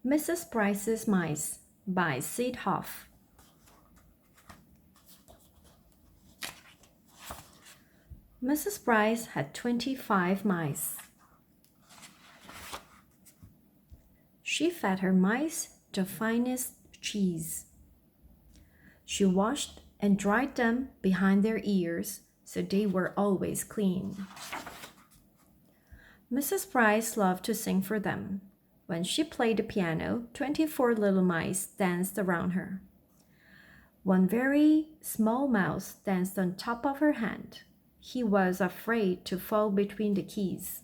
Mrs. Brice's Mice by Syd Hoff. Mrs. Brice had 25 mice. She fed her mice the finest cheese. She washed and dried them behind their ears so they were always clean. Mrs. Brice loved to sing for them. When she played the piano, 24 little mice danced around her. One very small mouse danced on top of her hand. He was afraid to fall between the keys.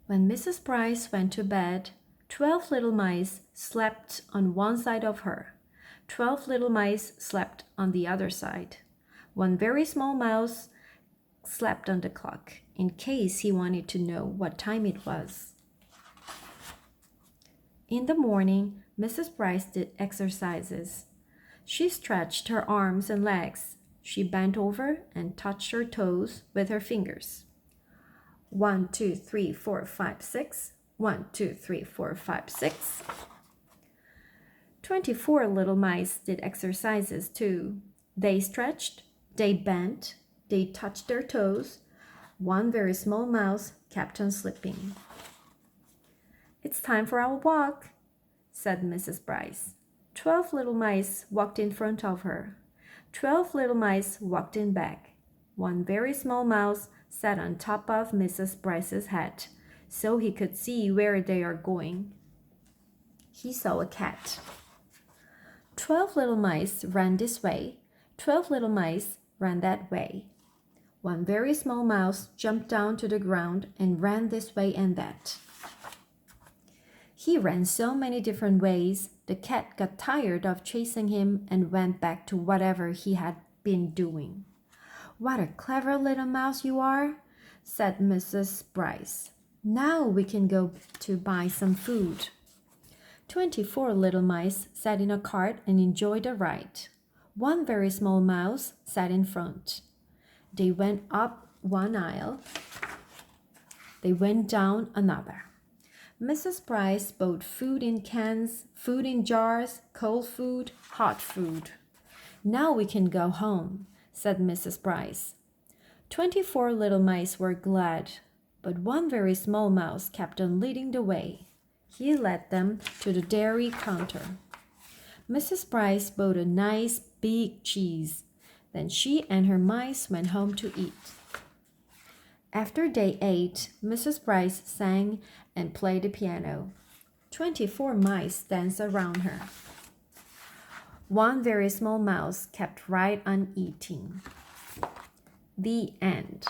When Mrs. Brice went to bed, 12 little mice slept on one side of her. 12 little mice slept on the other side. One very small mouse slept on the clock in case he wanted to know what time it was. In the morning, Mrs. Brice did exercises. She stretched her arms and legs. She bent over and touched her toes with her fingers. 1, 2, 3, 4, 5, 6. 1, 2, 3, 4, 5, 6. 24 little mice did exercises too. They stretched, they bent, they touched their toes. One very small mouse kept on slipping. "It's time for our walk," said Mrs. Brice. 12 little mice walked in front of her. 12 little mice walked in back. One very small mouse sat on top of Mrs. Brice's head so he could see where they are going. He saw a cat. 12 little mice ran this way. 12 little mice ran that way. One very small mouse jumped down to the ground and ran this way and that. He ran so many different ways, the cat got tired of chasing him and went back to whatever he had been doing. "What a clever little mouse you are," said Mrs. Brice. "Now we can go to buy some food." 24 little mice sat in a cart and enjoyed the ride. One very small mouse sat in front. They went up one aisle. They went down another. Mrs. Brice bought food in cans, food in jars, cold food, hot food. "Now we can go home," said Mrs. Brice. 24 little mice were glad, but one very small mouse kept on leading the way. He led them to the dairy counter. Mrs. Brice bought a nice big cheese. Then she and her mice went home to eat. After they ate, Mrs. Brice sang and played the piano. 24 mice danced around her. One very small mouse kept right on eating. The end.